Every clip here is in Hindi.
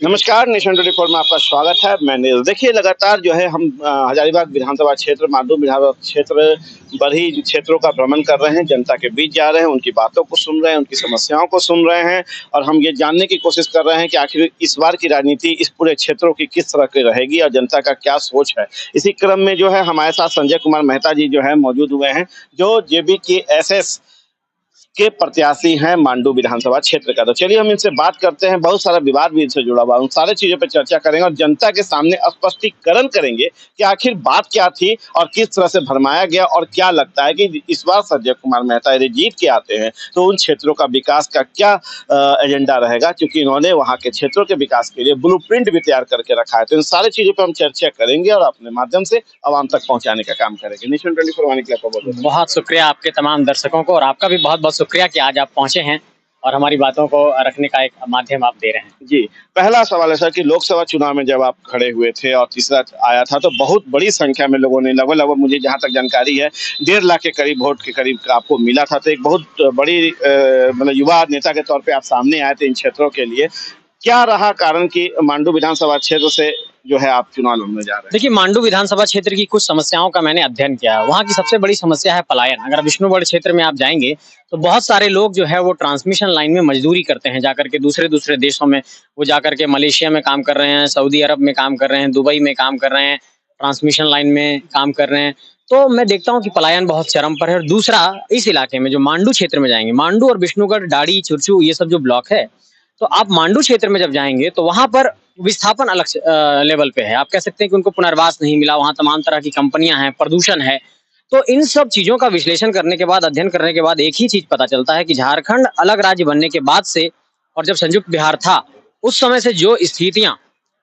नमस्कार, नेशन 24 में आपका स्वागत है। मैं नीरज। देखिए, लगातार जो है हम हजारीबाग विधानसभा क्षेत्र, मांडू विधानसभा क्षेत्र, बरही क्षेत्रों का भ्रमण कर रहे हैं, जनता के बीच जा रहे हैं, उनकी बातों को सुन रहे हैं, उनकी समस्याओं को सुन रहे हैं और हम ये जानने की कोशिश कर रहे हैं कि आखिर इस बार की राजनीति इस पूरे क्षेत्रों की किस तरह की रहेगी और जनता का क्या सोच है। इसी क्रम में जो है हमारे साथ संजय कुमार मेहता जी जो है मौजूद हुए हैं, जो जेबी के एसएस के प्रत्याशी हैं मांडू विधानसभा क्षेत्र का। तो चलिए हम इनसे बात करते हैं। बहुत सारा विवाद भी इनसे जुड़ा हुआ है, उन सारी चीजों पर चर्चा करेंगे और जनता के सामने स्पष्टीकरण करेंगे कि आखिर बात क्या थी और किस तरह से भरमाया गया और क्या लगता है कि इस बार संजय कुमार मेहता यदि जीत के आते हैं तो उन क्षेत्रों का विकास का क्या एजेंडा रहेगा, क्योंकि इन्होंने वहाँ के क्षेत्रों के विकास के लिए ब्लूप्रिंट भी तैयार करके रखा है। तो इन सारी चीजों पर हम चर्चा करेंगे और अपने माध्यम से आवाम तक पहुंचाने का काम करेंगे। नेशन 24 वाणी के लिए बहुत बहुत शुक्रिया आपके तमाम दर्शकों को और आपका भी बहुत बहुत शुक्रिया कि आज आप पहुंचे हैं और हमारी बातों को रखने का एक माध्यम आप दे रहे हैं। जी, पहला सवाल है सर कि लोकसभा चुनाव में जब आप खड़े हुए थे और तीसरा आया था तो बहुत बड़ी संख्या में लोगों ने लगभग मुझे जहाँ तक जानकारी है 1.5 लाख के करीब वोट के करीब आपको मिला था। तो एक बहुत बड़ी मतलब युवा नेता के तौर पे आप सामने आए थे इन क्षेत्रों के लिए। क्या रहा कारण कि मांडू विधानसभा क्षेत्र से जो है आप चुनाव लड़ने जा रहे हैं? देखिए, मांडू विधानसभा क्षेत्र की कुछ समस्याओं का मैंने अध्ययन किया है। वहाँ की सबसे बड़ी समस्या है पलायन। अगर विष्णुगढ़ क्षेत्र में आप जाएंगे तो बहुत सारे लोग जो है वो ट्रांसमिशन लाइन में मजदूरी करते हैं, जाकर के दूसरे दूसरे देशों में। वो जाकर के मलेशिया में काम कर रहे हैं, सऊदी अरब में काम कर रहे हैं, दुबई में काम कर रहे हैं, ट्रांसमिशन लाइन में काम कर रहे हैं। तो मैं देखता हूँ कि पलायन बहुत चरम पर है। और दूसरा, इस इलाके में जो मांडू क्षेत्र में जाएंगे, मांडू और विष्णुगढ़, डाड़ी, चुरचू, ये सब जो ब्लॉक है, तो आप मांडू क्षेत्र में जब जाएंगे तो वहां पर विस्थापन अलग लेवल पे है। आप कह सकते हैं कि उनको पुनर्वास नहीं मिला, वहां तमाम तरह की कंपनियां हैं, प्रदूषण है। तो इन सब चीजों का विश्लेषण करने के बाद, अध्ययन करने के बाद एक ही चीज पता चलता है कि झारखंड अलग राज्य बनने के बाद से और जब संयुक्त बिहार था, उस समय से जो स्थितियां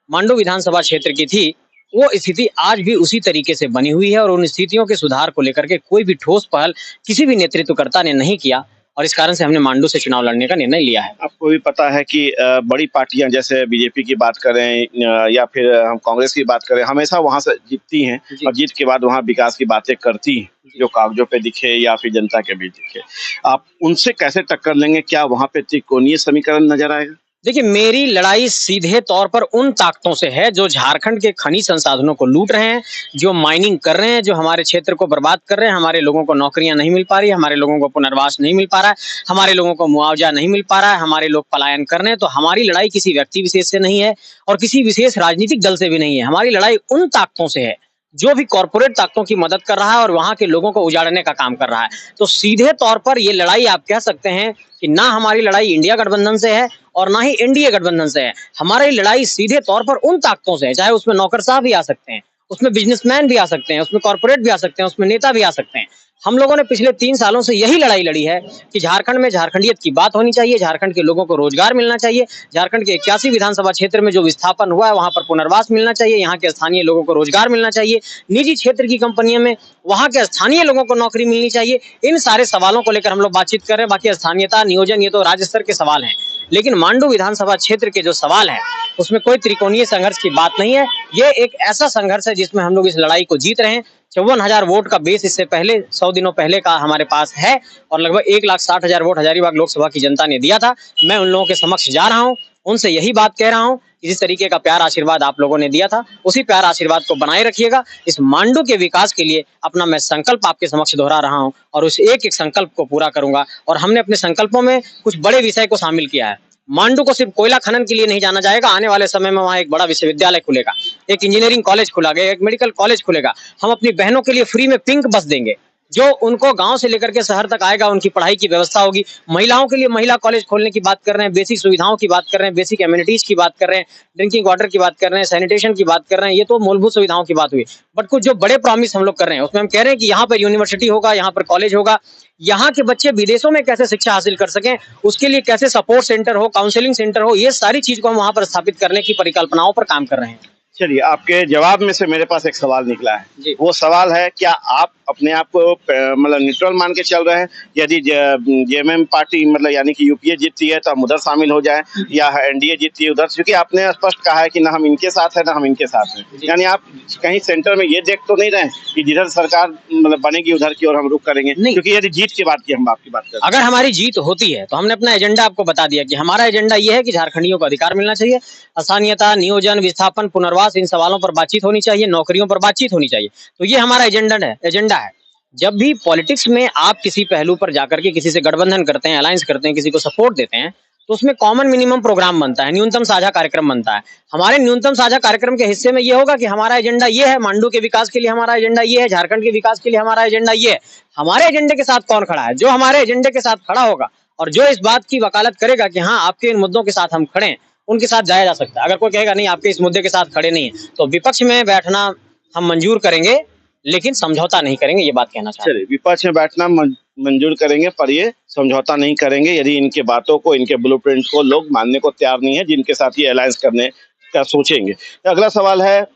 मांडू विधानसभा क्षेत्र की थी, वो स्थिति आज भी उसी तरीके से बनी हुई है और उन स्थितियों के सुधार को लेकर के कोई भी ठोस पहल किसी भी नेतृत्वकर्ता ने नहीं किया और इस कारण से हमने मांडू से चुनाव लड़ने का निर्णय लिया है। आपको भी पता है कि बड़ी पार्टियां जैसे बीजेपी की बात करें या फिर हम कांग्रेस की बात करें, हमेशा वहां से जीतती हैं और जीत के बाद वहां विकास की बातें करती हैं, जो कागजों पे दिखे या फिर जनता के बीच दिखे। आप उनसे कैसे टक्कर लेंगे? क्या वहां पे त्रिकोणीय समीकरण नजर आएगा? देखिए, मेरी लड़ाई सीधे तौर पर उन ताकतों से है जो झारखंड के खनिज संसाधनों को लूट रहे हैं, जो माइनिंग कर रहे हैं, जो हमारे क्षेत्र को बर्बाद कर रहे हैं। हमारे लोगों को नौकरियां नहीं मिल पा रही है, हमारे लोगों को पुनर्वास नहीं मिल पा रहा है, हमारे लोगों को मुआवजा नहीं मिल पा रहा है, हमारे लोग पलायन कर रहे हैं। तो हमारी लड़ाई किसी व्यक्ति विशेष से नहीं है और किसी विशेष राजनीतिक दल से भी नहीं है। हमारी लड़ाई उन ताकतों से है जो भी कॉरपोरेट ताकतों की मदद कर रहा है और वहां के लोगों को उजाड़ने का काम कर रहा है। तो सीधे तौर पर ये लड़ाई आप कह सकते हैं कि ना हमारी लड़ाई इंडिया गठबंधन से है और ना ही एनडीए गठबंधन से है। हमारी लड़ाई सीधे तौर पर उन ताकतों से है, चाहे उसमें नौकरशाह भी आ सकते हैं, उसमें बिजनेसमैन भी आ सकते हैं, उसमें कॉर्पोरेट भी आ सकते हैं, उसमें नेता भी आ सकते हैं। हम लोगों ने पिछले 3 सालों से यही लड़ाई लड़ी है कि झारखंड में झारखंडियत की बात होनी चाहिए, झारखंड के लोगों को रोजगार मिलना चाहिए, झारखंड के 81 विधानसभा क्षेत्र में जो विस्थापन हुआ है वहां पर पुनर्वास मिलना चाहिए, यहाँ के स्थानीय लोगों को रोजगार मिलना चाहिए, निजी क्षेत्र की कंपनियों में वहां के स्थानीय लोगों को नौकरी मिलनी चाहिए। इन सारे सवालों को लेकर हम लोग बातचीत कर रहे हैं। बाकी स्थानीयता, नियोजन, ये तो राज्य स्तर के सवाल हैं, लेकिन मांडू विधानसभा क्षेत्र के जो सवाल है उसमें कोई त्रिकोणीय संघर्ष की बात नहीं है। ये एक ऐसा संघर्ष है जिसमें हम लोग इस लड़ाई को जीत रहे हैं। 54,000 वोट का बेस इससे पहले 100 दिनों पहले का हमारे पास है और लगभग 1,60,000 वोट हजारीबाग लोकसभा की जनता ने दिया था। मैं उन लोगों के समक्ष जा रहा हूं, उनसे यही बात कह रहा हूं कि जिस तरीके का प्यार आशीर्वाद आप लोगों ने दिया था, उसी प्यार आशीर्वाद को बनाए रखिएगा। इस मांडू के विकास के लिए अपना मैं संकल्प आपके समक्ष दोहरा रहा हूं और उस एक एक संकल्प को पूरा करूंगा। और हमने अपने संकल्पों में कुछ बड़े विषय को शामिल किया है। मांडू को सिर्फ कोयला खनन के लिए नहीं जाना जाएगा, आने वाले समय में वहाँ एक बड़ा विश्वविद्यालय खुलेगा, एक इंजीनियरिंग कॉलेज खुला गया, एक मेडिकल कॉलेज खुलेगा। हम अपनी बहनों के लिए फ्री में पिंक बस देंगे, जो उनको गांव से लेकर के शहर तक आएगा, उनकी पढ़ाई की व्यवस्था होगी। महिलाओं के लिए महिला कॉलेज खोलने की बात कर रहे हैं, बेसिक सुविधाओं की बात कर रहे हैं, बेसिक एमिनिटीज की बात कर रहे हैं, ड्रिंकिंग वाटर की बात कर रहे हैं, सैनिटेशन की बात कर रहे हैं। ये तो मूलभूत सुविधाओं की बात हुई, बट कुछ जो बड़े प्रॉमिस हम लोग कर रहे हैं उसमें हम कह रहे हैं कि यहाँ पर यूनिवर्सिटी होगा, यहाँ पर कॉलेज होगा, यहाँ के बच्चे विदेशों में कैसे शिक्षा हासिल कर सकें, उसके लिए कैसे सपोर्ट सेंटर हो, काउंसलिंग सेंटर हो, ये सारी चीज को हम वहां पर स्थापित करने की परिकल्पनाओं पर काम कर रहे हैं। चलिए, आपके जवाब में से मेरे पास एक सवाल निकला है। जी। वो सवाल है, क्या आप अपने आप को मतलब न्यूट्रल मान के चल रहे हैं? यदि जेएमएम पार्टी मतलब यानी कि यूपीए जीतती है तो हम उधर शामिल हो जाएं, या एनडीए जीतती है उधर? क्योंकि आपने स्पष्ट कहा है कि ना हम इनके साथ हैं ना हम इनके साथ हैं। जी। यानी आप कहीं सेंटर में ये देख तो नहीं रहे कि जिधर सरकार मतलब बनेगी उधर की ओर हम रुख करेंगे? नहीं। क्योंकि यदि जीत की बात की हम आपकी बात करें, अगर हमारी जीत होती है तो हमने अपना एजेंडा आपको बता दिया कि हमारा एजेंडा ये है कि झारखंडियों को अधिकार मिलना चाहिए, स्थानीयता, नियोजन, विस्थापन, पुनर्वास, इन सवालों पर बातचीत होनी चाहिए, नौकरियों पर बातचीत होनी चाहिए। तो ये हमारा एजेंडा है। जब भी पॉलिटिक्स में आप किसी पहलू पर जाकर के किसी से गठबंधन करते हैं, अलायंस करते हैं, किसी को सपोर्ट देते हैं, तो उसमें कॉमन मिनिमम प्रोग्राम बनता है, न्यूनतम साझा कार्यक्रम बनता है। हमारे न्यूनतम साझा कार्यक्रम के हिस्से में ये होगा कि हमारा एजेंडा ये है, मांडू के विकास के लिए हमारा एजेंडा ये है, झारखंड के विकास के लिए हमारा एजेंडा ये है। हमारे एजेंडे के साथ कौन खड़ा है? जो हमारे एजेंडे के साथ खड़ा होगा और जो इस बात की वकालत करेगा कि हाँ, आपके इन मुद्दों के साथ हम खड़े हैं, उनके साथ जाया जा सकता है। अगर कोई कहेगा नहीं, आपके इस मुद्दे के साथ खड़े नहीं है, तो विपक्ष में बैठना हम मंजूर करेंगे, लेकिन समझौता नहीं करेंगे। ये बात कहना चाहते हैं। चलिए, विपक्ष में बैठना मंजूर करेंगे पर ये समझौता नहीं करेंगे यदि इनके बातों को, इनके ब्लूप्रिंट को लोग मानने को तैयार नहीं है जिनके साथ ये अलायंस करने का सोचेंगे। तो अगला सवाल है,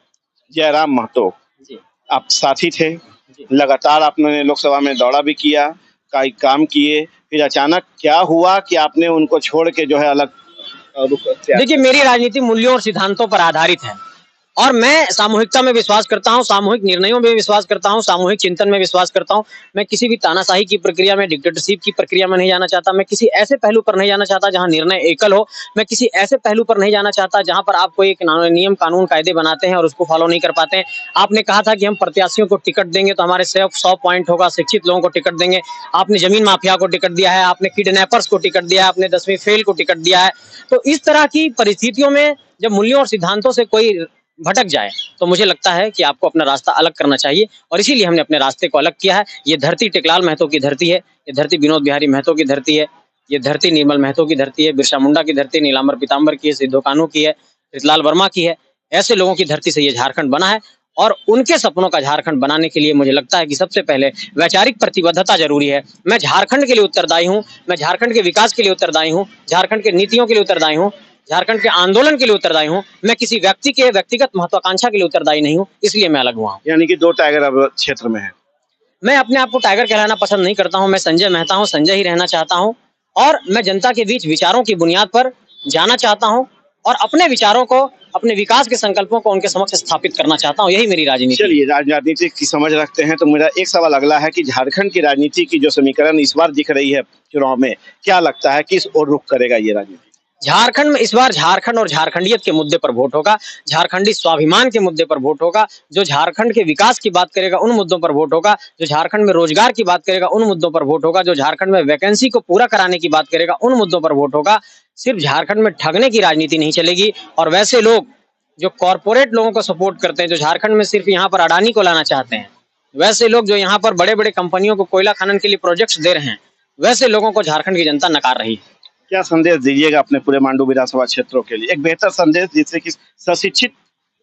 जयराम महतो, जी। आप साथी थे, जी। लगातार आपने लोकसभा में दौड़ा भी किया, कई काम किए, फिर अचानक क्या हुआ कि आपने उनको छोड़ के जो है अलग रुख अख्तियार देखिए, किया? मेरी राजनीति मूल्यों और सिद्धांतों पर आधारित है और मैं सामूहिकता में विश्वास करता हूँ, सामूहिक निर्णयों में विश्वास करता हूँ, सामूहिक चिंतन में विश्वास करता हूँ। मैं किसी भी तानाशाही की प्रक्रिया में, डिक्टेटरशिप की प्रक्रिया में नहीं जाना चाहता। मैं किसी ऐसे पहलू पर नहीं जाना चाहता जहाँ निर्णय एकल हो। मैं किसी ऐसे पहलू पर नहीं जाना चाहता जहाँ पर आप कोई एक नियम, कानून, कायदे बनाते हैं और उसको फॉलो नहीं कर पाते हैं। आपने कहा था कि हम प्रत्याशियों को टिकट देंगे तो हमारे 100 पॉइंट होगा, शिक्षित लोगों को टिकट देंगे। आपने जमीन माफिया को टिकट दिया है, आपने किडनैपर्स को टिकट दिया है, आपने 10वीं फेल को टिकट दिया है। तो इस तरह की परिस्थितियों में जब मूल्यों और सिद्धांतों से कोई भटक जाए तो मुझे लगता है कि आपको अपना रास्ता अलग करना चाहिए और इसीलिए हमने अपने रास्ते को अलग किया है। ये धरती टेकलाल महतो की धरती है, ये धरती विनोद बिहारी महतो की धरती है, ये धरती निर्मल महतो की धरती है, बिरसा मुंडा की धरती, नीलांबर पीताम्बर की है, सिद्धो कान्हू की है, प्रीतलाल वर्मा की है। ऐसे लोगों की धरती से ये झारखंड बना है और उनके सपनों का झारखंड बनाने के लिए मुझे लगता है कि सबसे पहले वैचारिक प्रतिबद्धता जरूरी है। मैं झारखंड के लिए उत्तरदायी हूँ, मैं झारखंड के विकास के लिए उत्तरदायी हूँ, झारखंड के नीतियों के लिए उत्तरदायी हूँ, झारखंड के आंदोलन के लिए उत्तरदायी हूँ। मैं किसी व्यक्ति के व्यक्तिगत महत्वाकांक्षा के लिए उत्तरदायी नहीं हूँ, इसलिए मैं अलग हुआ हूँ। यानी कि दो टाइगर अब क्षेत्र में है। मैं अपने आप को टाइगर कहलाना पसंद नहीं करता हूँ। मैं संजय मेहता हूँ, संजय ही रहना चाहता हूँ और मैं जनता के बीच विचारों की बुनियाद पर जाना चाहता हूँ और अपने विचारों को, अपने विकास के संकल्पों को उनके समक्ष स्थापित करना चाहता हूँ। यही मेरी राजनीति है। चलिए, राजनीति की समझ रखते हैं तो मेरा एक सवाल अगला है कि झारखंड की राजनीति की जो समीकरण इस बार दिख रही है चुनाव में, क्या लगता है किस ओर रुख करेगा ये राजनीति? झारखंड में इस बार झारखंड और झारखंडियत के मुद्दे पर वोट होगा, झारखंडी स्वाभिमान के मुद्दे पर वोट होगा, जो झारखंड के विकास की बात करेगा उन मुद्दों पर वोट होगा, जो झारखंड में रोजगार की बात करेगा उन मुद्दों पर वोट होगा, जो झारखंड में वैकेंसी को पूरा कराने की बात करेगा उन मुद्दों पर वोट होगा। सिर्फ झारखंड में ठगने की राजनीति नहीं चलेगी और वैसे लोग जो कॉर्पोरेट लोगों को सपोर्ट करते हैं, जो झारखंड में सिर्फ यहाँ पर अडानी को लाना चाहते हैं, वैसे लोग जो यहाँ पर बड़े बड़े कंपनियों को कोयला खनन के लिए प्रोजेक्ट्स दे रहे हैं, वैसे लोगों को झारखंड की जनता नकार रही है। क्या संदेश दीजिएगा अपने पूरे मांडू विधानसभा क्षेत्रों के लिए? एक बेहतर संदेश जिससे कि सशिक्षित,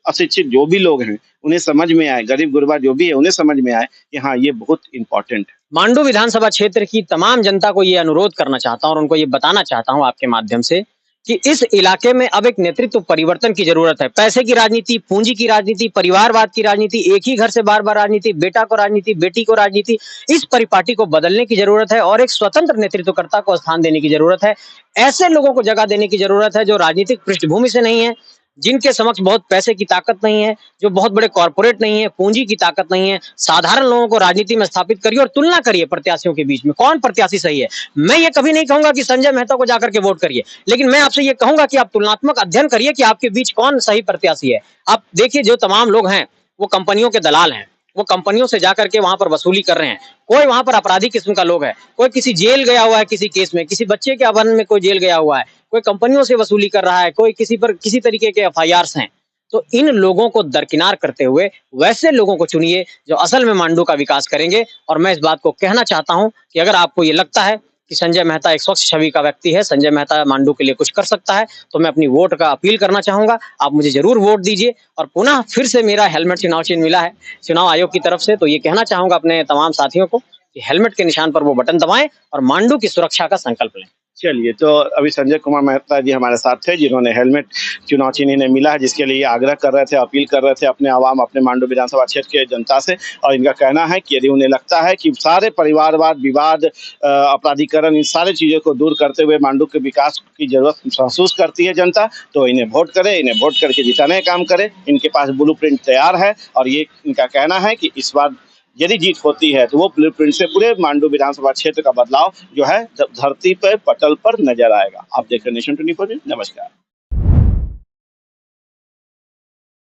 अशिक्षित जो भी लोग हैं उन्हें समझ में आए, गरीब गुरबा जो भी है उन्हें समझ में आए कि हाँ, ये बहुत इंपॉर्टेंट है। मांडू विधानसभा क्षेत्र की तमाम जनता को ये अनुरोध करना चाहता हूं और उनको ये बताना चाहता हूं आपके माध्यम से कि इस इलाके में अब एक नेतृत्व परिवर्तन की जरूरत है। पैसे की राजनीति, पूंजी की राजनीति, परिवारवाद की राजनीति, एक ही घर से बार बार राजनीति, बेटा को राजनीति, बेटी को राजनीति, इस परिपाटी को बदलने की जरूरत है और एक स्वतंत्र नेतृत्वकर्ता को स्थान देने की जरूरत है। ऐसे लोगों को जगह देने की जरूरत है जो राजनीतिक पृष्ठभूमि से नहीं है, जिनके समक्ष बहुत पैसे की ताकत नहीं है, जो बहुत बड़े कॉर्पोरेट नहीं है, पूंजी की ताकत नहीं है। साधारण लोगों को राजनीति में स्थापित करिए और तुलना करिए प्रत्याशियों के बीच में, कौन प्रत्याशी सही है। मैं ये कभी नहीं कहूंगा कि संजय मेहता को जाकर के वोट करिए, लेकिन मैं आपसे ये कहूंगा कि आप तुलनात्मक अध्ययन करिए कि आपके बीच कौन सही प्रत्याशी है। आप देखिए, जो तमाम लोग हैं वो कंपनियों के दलाल हैं, वो कंपनियों से जाकर के वहां पर वसूली कर रहे हैं। कोई वहां पर अपराधी किस्म का लोग है, कोई किसी जेल गया हुआ है, किसी केस में, किसी बच्चे के अपहरण में कोई जेल गया हुआ है, कोई कंपनियों से वसूली कर रहा है, कोई किसी पर किसी तरीके के एफआईआर्स हैं। तो इन लोगों को दरकिनार करते हुए वैसे लोगों को चुनिए जो असल में मांडू का विकास करेंगे। और मैं इस बात को कहना चाहता हूं कि अगर आपको ये लगता है कि संजय मेहता एक स्वच्छ छवि का व्यक्ति है, संजय मेहता मांडू के लिए कुछ कर सकता है, तो मैं अपनी वोट का अपील करना चाहूंगा। आप मुझे जरूर वोट दीजिए और पुनः फिर से मेरा हेलमेट चुनाव चिन्ह मिला है चुनाव आयोग की तरफ से, तो ये कहना चाहूंगा अपने तमाम साथियों को कि हेलमेट के निशान पर वो बटन दबाएं और मांडू की सुरक्षा का संकल्प लें। चलिए, तो अभी संजय कुमार मेहता जी हमारे साथ थे, जिन्होंने हेलमेट चुनाव चिन्ह इन्हें मिला है, जिसके लिए आग्रह कर रहे थे, अपील कर रहे थे अपने आवाम, अपने मांडू विधानसभा क्षेत्र के जनता से। और इनका कहना है कि यदि उन्हें लगता है कि सारे परिवारवाद, विवाद, अपराधीकरण, इन सारी चीज़ों को दूर करते हुए मांडू के विकास की ज़रूरत महसूस करती है जनता, तो इन्हें वोट करे, इन्हें वोट करके जिताने का काम करे। इनके पास ब्लूप्रिंट तैयार है और ये इनका कहना है कि इस बार यदि जीत होती है तो वो ब्लूप्रिंट से पूरे मांडू विधानसभा क्षेत्र का बदलाव जो है धरती पर पटल पर नजर आएगा। आप देख रहे हैं नेशन 24 न्यूज़। नमस्कार।